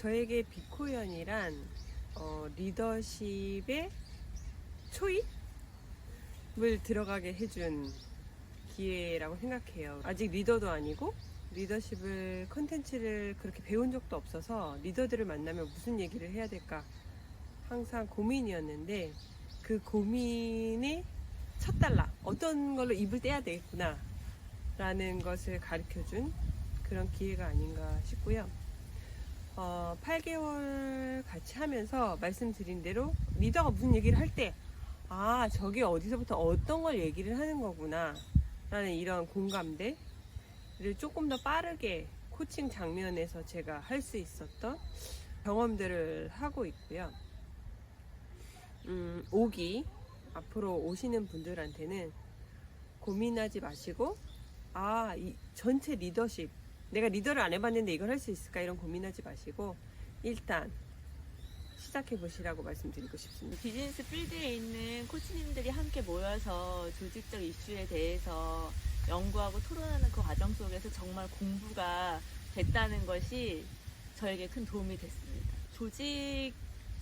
저에게 비코연이란 리더십의 초입을 들어가게 해준 기회라고 생각해요. 아직 리더도 아니고 리더십을 컨텐츠를 그렇게 배운 적도 없어서 리더들을 만나면 무슨 얘기를 해야 될까 항상 고민이었는데, 그 고민의 첫 단락, 어떤 걸로 입을 떼야 되겠구나 라는 것을 가르쳐준 그런 기회가 아닌가 싶고요. 8개월 같이 하면서 말씀드린 대로 리더가 무슨 얘기를 할 때 저게 어디서부터 어떤 걸 얘기를 하는 거구나 라는 이런 공감대를 조금 더 빠르게 코칭 장면에서 제가 할 수 있었던 경험들을 하고 있고요. 앞으로 오시는 분들한테는 고민하지 마시고 이 전체 리더십, 내가 리더를 안 해봤는데 이걸 할 수 있을까, 이런 고민하지 마시고 일단 시작해 보시라고 말씀드리고 싶습니다. 비즈니스 필드에 있는 코치님들이 함께 모여서 조직적 이슈에 대해서 연구하고 토론하는 그 과정 속에서 정말 공부가 됐다는 것이 저에게 큰 도움이 됐습니다. 조직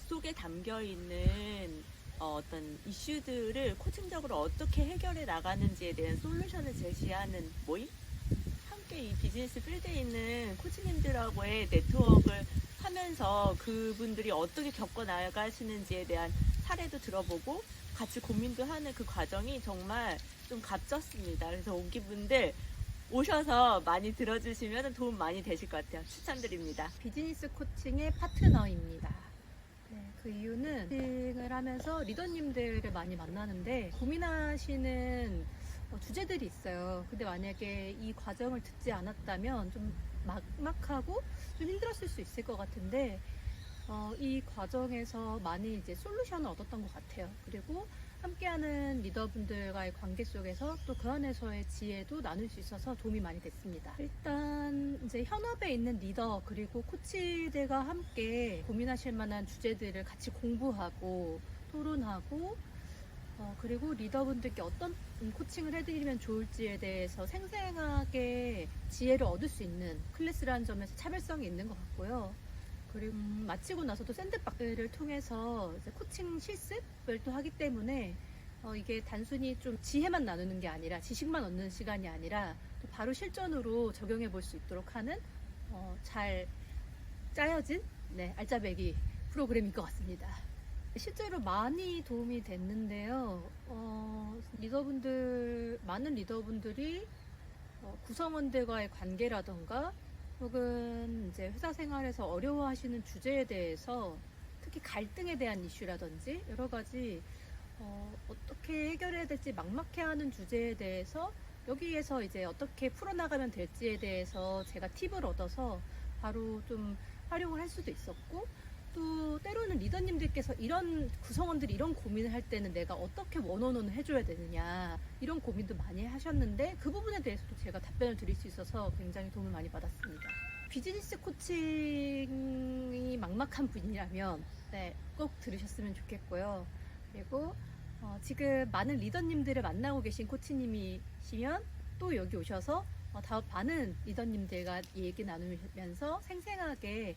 속에 담겨 있는 어떤 이슈들을 코칭적으로 어떻게 해결해 나가는지에 대한 솔루션을 제시하는 모임? 함께 이 비즈니스 필드에 있는 코치님들하고의 네트워크를 하면서 그분들이 어떻게 겪어 나가시는지에 대한 사례도 들어보고 같이 고민도 하는 그 과정이 정말 좀 값졌습니다. 그래서 오기분들 오셔서 많이 들어주시면 도움 많이 되실 것 같아요. 추천드립니다. 비즈니스 코칭의 파트너입니다. 그 이유는 코칭을 하면서 리더님들을 많이 만나는데 고민하시는 주제들이 있어요. 근데 만약에 이 과정을 듣지 않았다면 좀 막막하고 좀 힘들었을 수 있을 것 같은데 이 과정에서 많이 이제 솔루션을 얻었던 것 같아요. 그리고 함께하는 리더분들과의 관계 속에서 또 그 안에서의 지혜도 나눌 수 있어서 도움이 많이 됐습니다. 일단 이제 현업에 있는 리더 그리고 코치들과 함께 고민하실 만한 주제들을 같이 공부하고 토론하고 그리고 리더분들께 어떤 코칭을 해드리면 좋을지에 대해서 생생하게 지혜를 얻을 수 있는 클래스라는 점에서 차별성이 있는 것 같고요. 그리고 마치고 나서도 샌드박스를 통해서 이제 코칭 실습을 또 하기 때문에 이게 단순히 좀 지혜만 나누는 게 아니라 지식만 얻는 시간이 아니라 또 바로 실전으로 적용해 볼 수 있도록 하는 잘 짜여진 알짜배기 프로그램인 것 같습니다. 실제로 많이 도움이 됐는데요. 많은 리더분들이 구성원들과의 관계라던가 혹은 이제 회사 생활에서 어려워하시는 주제에 대해서 특히 갈등에 대한 이슈라든지 여러 가지 어떻게 해결해야 될지 막막해하는 주제에 대해서 여기에서 이제 어떻게 풀어나가면 될지에 대해서 제가 팁을 얻어서 바로 좀 활용을 할 수도 있었고, 또 때로는 리더님들께서 이런 구성원들이 이런 고민을 할 때는 내가 어떻게 원원원을 해줘야 되느냐 이런 고민도 많이 하셨는데 그 부분에 대해서도 제가 답변을 드릴 수 있어서 굉장히 도움을 많이 받았습니다. 비즈니스 코칭이 막막한 분이라면 꼭 들으셨으면 좋겠고요. 그리고 지금 많은 리더님들을 만나고 계신 코치님이시면 또 여기 오셔서 더 많은 리더님들과 얘기 나누면서 생생하게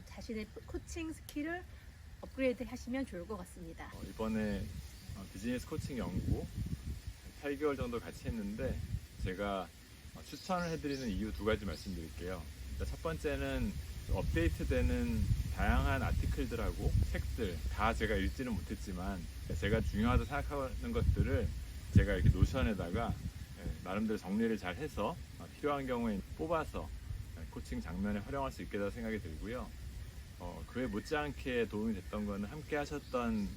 자신의 코칭 스킬을 업그레이드 하시면 좋을 것 같습니다. 이번에 비즈니스 코칭 연구 8개월 정도 같이 했는데 제가 추천을 해드리는 이유 2가지 말씀드릴게요. 첫 번째는 업데이트되는 다양한 아티클들하고 책들 다 제가 읽지는 못했지만 제가 중요하다고 생각하는 것들을 제가 이렇게 노션에다가 나름대로 정리를 잘 해서 필요한 경우에 뽑아서 코칭 장면에 활용할 수 있겠다 생각이 들고요. 그에 못지않게 도움이 됐던 거는 함께 하셨던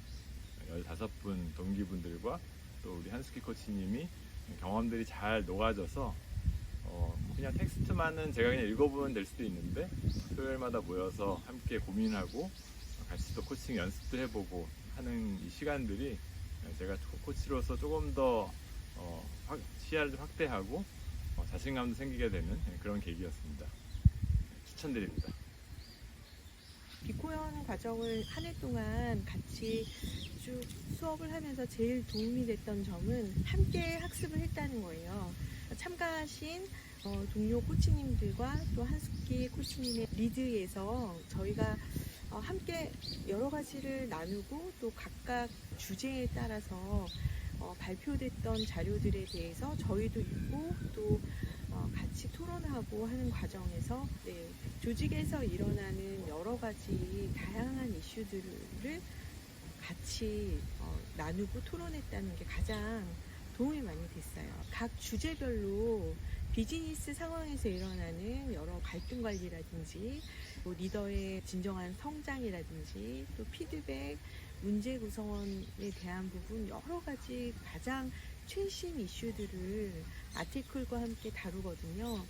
15분 동기분들과 또 우리 한숙희 코치님이 경험들이 잘 녹아져서 그냥 텍스트만은 제가 그냥 읽어보면 될 수도 있는데 토요일마다 모여서 함께 고민하고 같이 또 코칭 연습도 해보고 하는 이 시간들이 제가 코치로서 조금 더 시야를 확대하고 자신감도 생기게 되는 그런 계기였습니다. 추천드립니다. 비코연 과정을 한 해 동안 같이 쭉 수업을 하면서 제일 도움이 됐던 점은 함께 학습을 했다는 거예요. 참가하신 동료 코치님들과 또 한숙기 코치님의 리드에서 저희가 함께 여러 가지를 나누고 또 각각 주제에 따라서 발표됐던 자료들에 대해서 저희도 읽고 또 같이 토론하고 하는 과정에서 조직에서 일어나는 여러 가지 다양한 이슈들을 같이 나누고 토론했다는 게 가장 도움이 많이 됐어요. 각 주제별로 비즈니스 상황에서 일어나는 여러 갈등 관리라든지 뭐 리더의 진정한 성장이라든지 또 피드백, 문제 구성에 대한 부분 여러 가지 가장 최신 이슈들을 아티클과 함께 다루거든요.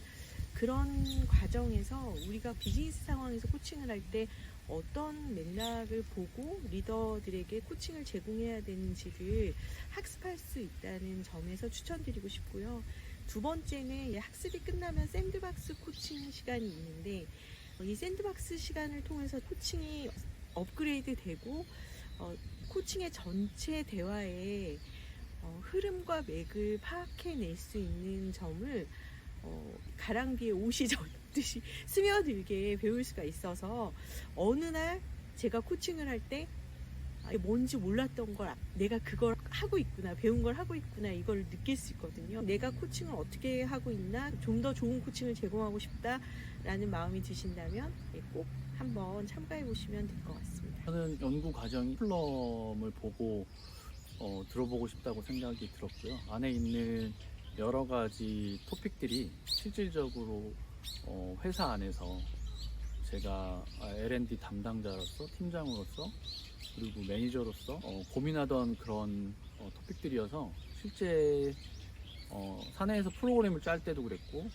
그런 과정에서 우리가 비즈니스 상황에서 코칭을 할 때 어떤 맥락을 보고 리더들에게 코칭을 제공해야 되는지를 학습할 수 있다는 점에서 추천드리고 싶고요. 두 번째는 학습이 끝나면 샌드박스 코칭 시간이 있는데 이 샌드박스 시간을 통해서 코칭이 업그레이드 되고 코칭의 전체 대화의 흐름과 맥을 파악해낼 수 있는 점을 가랑비에 옷이 젖듯이 스며들게 배울 수가 있어서 어느 날 제가 코칭을 할 때 뭔지 몰랐던 걸 내가 그걸 하고 있구나, 배운 걸 하고 있구나 이걸 느낄 수 있거든요. 내가 코칭을 어떻게 하고 있나, 좀 더 좋은 코칭을 제공하고 싶다라는 마음이 드신다면 꼭 한번 참가해 보시면 될 것 같습니다. 저는 연구 과정이 플럼을 보고 들어보고 싶다고 생각이 들었고요. 안에 있는 여러 가지 토픽들이 실질적으로 회사 안에서 제가 L&D 담당자로서, 팀장으로서, 그리고 매니저로서 고민하던 그런 토픽들이어서 실제 사내에서 프로그램을 짤 때도 그랬고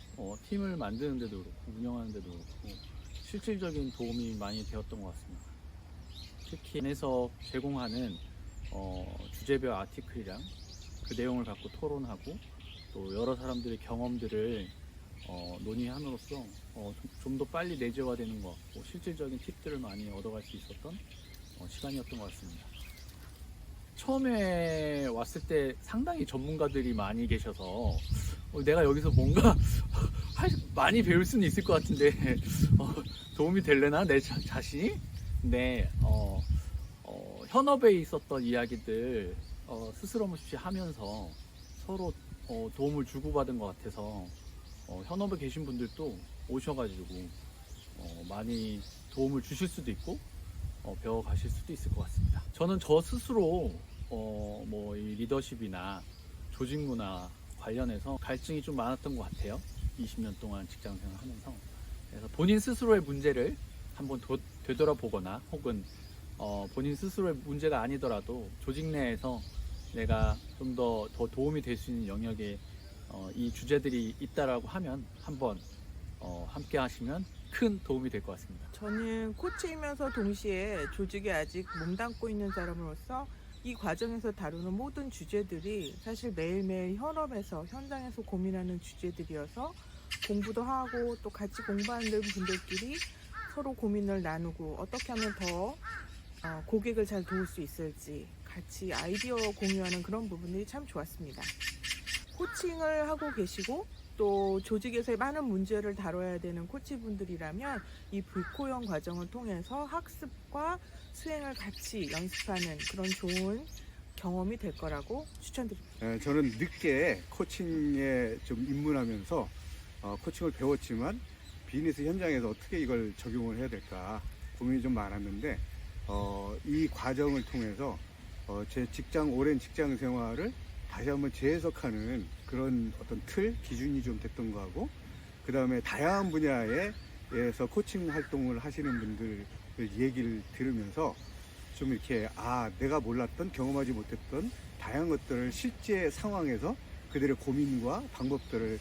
팀을 만드는 데도 그렇고 운영하는 데도 그렇고 실질적인 도움이 많이 되었던 것 같습니다. 특히 안에서 제공하는 주제별 아티클이랑 그 내용을 갖고 토론하고 또 여러 사람들의 경험들을 논의함으로써 좀 더 빨리 내재화되는 것 같고 실질적인 팁들을 많이 얻어갈 수 있었던 시간이었던 것 같습니다. 처음에 왔을 때 상당히 전문가들이 많이 계셔서 내가 여기서 뭔가 많이 배울 수는 있을 것 같은데 도움이 될래나 내 자신이? 근데 현업에 있었던 이야기들 스스럼없이 하면서 서로 도움을 주고받은 것 같아서 현업에 계신 분들도 오셔가지고 많이 도움을 주실 수도 있고 배워가실 수도 있을 것 같습니다. 저는 저 스스로 뭐 이 리더십이나 조직 문화 관련해서 갈증이 좀 많았던 것 같아요. 20년 동안 직장생활 하면서. 그래서 본인 스스로의 문제를 한번 되돌아보거나 혹은 본인 스스로의 문제가 아니더라도 조직 내에서 내가 좀 더 도움이 될 수 있는 영역에 이 주제들이 있다라고 하면 한번 함께 하시면 큰 도움이 될 것 같습니다. 저는 코치이면서 동시에 조직에 아직 몸담고 있는 사람으로서 이 과정에서 다루는 모든 주제들이 사실 매일매일 현업에서 현장에서 고민하는 주제들이어서 공부도 하고 또 같이 공부하는 분들끼리 서로 고민을 나누고 어떻게 하면 더 고객을 잘 도울 수 있을지 같이 아이디어 공유하는 그런 부분들이 참 좋았습니다. 코칭을 하고 계시고 또 조직에서의 많은 문제를 다뤄야 되는 코치분들이라면 이 불코형 과정을 통해서 학습과 수행을 같이 연습하는 그런 좋은 경험이 될 거라고 추천드립니다. 저는 늦게 코칭에 좀 입문하면서 코칭을 배웠지만 비즈니스 현장에서 어떻게 이걸 적용을 해야 될까 고민이 좀 많았는데 이 과정을 통해서 제 오랜 직장 생활을 다시 한번 재해석하는 그런 어떤 기준이 좀 됐던 거 하고 그 다음에 다양한 분야에서 코칭 활동을 하시는 분들 얘기를 들으면서 좀 이렇게 내가 몰랐던 경험하지 못했던 다양한 것들을 실제 상황에서 그들의 고민과 방법들을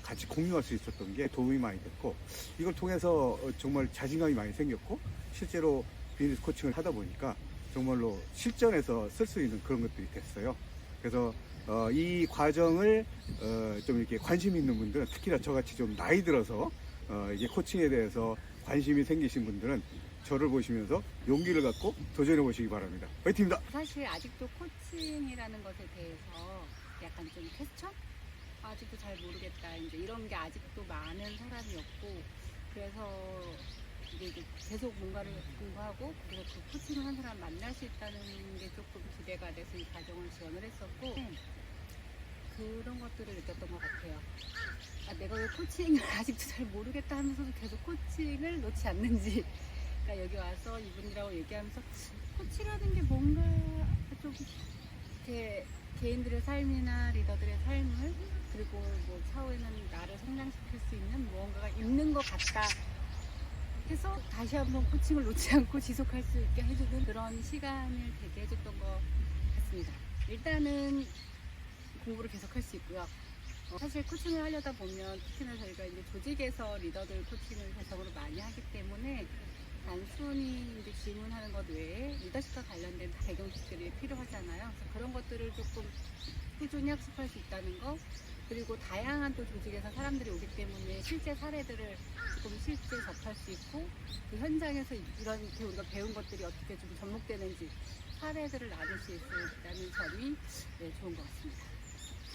같이 공유할 수 있었던 게 도움이 많이 됐고 이걸 통해서 정말 자신감이 많이 생겼고 실제로 비즈니스 코칭을 하다 보니까 정말로 실전에서 쓸 수 있는 그런 것들이 됐어요. 그래서 이 과정을 좀 이렇게 관심 있는 분들은 특히나 저같이 좀 나이 들어서 이게 코칭에 대해서 관심이 생기신 분들은 저를 보시면서 용기를 갖고 도전해 보시기 바랍니다. 화이팅입니다. 사실 아직도 코칭이라는 것에 대해서 약간 좀 퀘스천? 아직도 잘 모르겠다. 이제 이런 게 아직도 많은 사람이었고, 그래서 이제 계속 뭔가를 공부하고, 그래서 그 코칭을 한 사람 만날 수 있다는 게 조금 기대가 돼서 이 과정을 지원을 했었고, 그런 것들을 느꼈던 것 같아요. 아, 내가 왜 코칭을 아직도 잘 모르겠다 하면서도 계속 코칭을 놓지 않는지. 그러니까 여기 와서 이분이라고 얘기하면서 코치라는 게 뭔가 좀 이렇게 개인들의 삶이나 리더들의 삶을, 그리고 뭐 차후에는 나를 성장시킬 수 있는 무언가가 있는 것 같다 해서 다시 한번 코칭을 놓지 않고 지속할 수 있게 해주는 그런 시간을 되게 해줬던 것 같습니다. 일단은 공부를 계속할 수 있고요. 사실 코칭을 하려다 보면 특히나 저희가 이제 조직에서 리더들 코칭을 대상으로 많이 하기 때문에 단순히 이제 질문하는 것 외에 리더십과 관련된 배경식들이 필요하잖아요. 그래서 그런 것들을 조금 꾸준히 학습할 수 있다는 거, 그리고 다양한 또 조직에서 사람들이 오기 때문에 실제 사례들을 조금 실제 접할 수 있고, 그 현장에서 이런 우리가 배운 것들이 어떻게 좀 접목되는지 사례들을 나눌 수 있다는 점이 좋은 것 같습니다.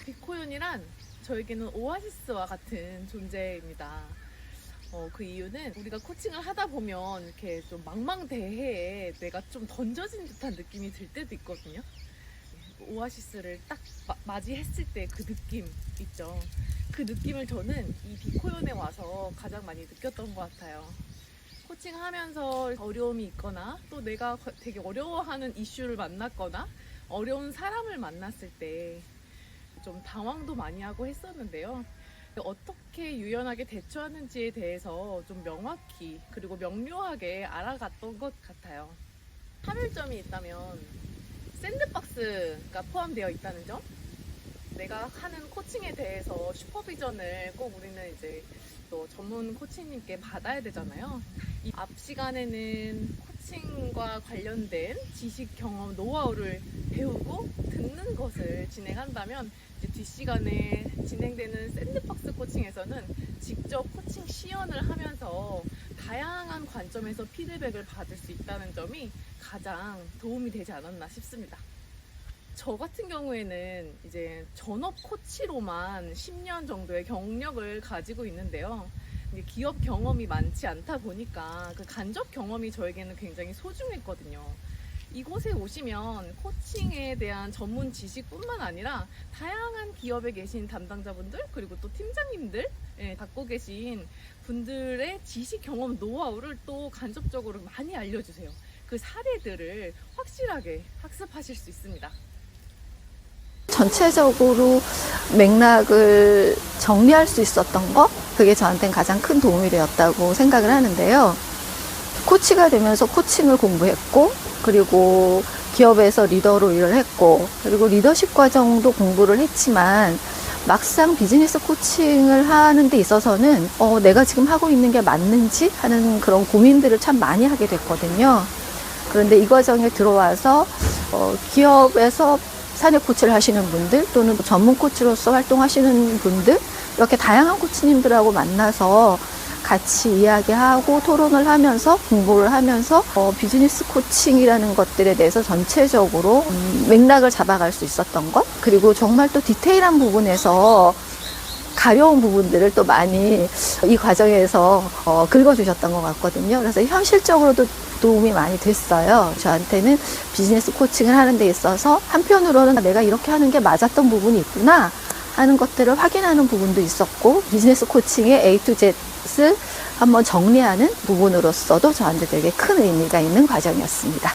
비코윤이란 저에게는 오아시스와 같은 존재입니다. 그 이유는 우리가 코칭을 하다 보면 이렇게 좀 망망대해에 내가 좀 던져진 듯한 느낌이 들 때도 있거든요. 오아시스를 딱 맞이했을 때 그 느낌 있죠. 그 느낌을 저는 이 비코윤에 와서 가장 많이 느꼈던 것 같아요. 코칭하면서 어려움이 있거나 또 내가 되게 어려워하는 이슈를 만났거나 어려운 사람을 만났을 때 좀 당황도 많이 하고 했었는데요. 어떻게 유연하게 대처하는지에 대해서 좀 명확히 그리고 명료하게 알아갔던 것 같아요. 차별점이 있다면 샌드박스가 포함되어 있다는 점, 내가 하는 코칭에 대해서 슈퍼비전을 꼭 우리는 이제 또 전문 코치님께 받아야 되잖아요. 이 앞 시간에는 코칭과 관련된 지식, 경험, 노하우를 배우고 듣는 것을 진행한다면, 이제 뒷시간에 진행되는 샌드박스 코칭에서는 직접 코칭 시연을 하면서 다양한 관점에서 피드백을 받을 수 있다는 점이 가장 도움이 되지 않았나 싶습니다. 저 같은 경우에는 이제 전업 코치로만 10년 정도의 경력을 가지고 있는데요. 기업 경험이 많지 않다 보니까 그 간접 경험이 저에게는 굉장히 소중했거든요. 이곳에 오시면 코칭에 대한 전문 지식뿐만 아니라 다양한 기업에 계신 담당자분들, 그리고 또 팀장님들, 갖고 계신 분들의 지식, 경험, 노하우를 또 간접적으로 많이 알려주세요. 그 사례들을 확실하게 학습하실 수 있습니다. 전체적으로 맥락을 정리할 수 있었던 거, 그게 저한테는 가장 큰 도움이 되었다고 생각을 하는데요. 코치가 되면서 코칭을 공부했고, 그리고 기업에서 리더로 일을 했고, 그리고 리더십 과정도 공부를 했지만 막상 비즈니스 코칭을 하는 데 있어서는 내가 지금 하고 있는 게 맞는지 하는 그런 고민들을 참 많이 하게 됐거든요. 그런데 이 과정에 들어와서 기업에서 사내 코치를 하시는 분들, 또는 전문 코치로서 활동하시는 분들, 이렇게 다양한 코치님들하고 만나서 같이 이야기하고 토론을 하면서 공부를 하면서 비즈니스 코칭이라는 것들에 대해서 전체적으로 맥락을 잡아갈 수 있었던 것, 그리고 정말 또 디테일한 부분에서 가려운 부분들을 또 많이 이 과정에서 긁어주셨던 것 같거든요. 그래서 현실적으로도 도움이 많이 됐어요. 저한테는 비즈니스 코칭을 하는 데 있어서 한편으로는 내가 이렇게 하는 게 맞았던 부분이 있구나 하는 것들을 확인하는 부분도 있었고, 비즈니스 코칭의 A to Z를 한번 정리하는 부분으로서도 저한테 되게 큰 의미가 있는 과정이었습니다.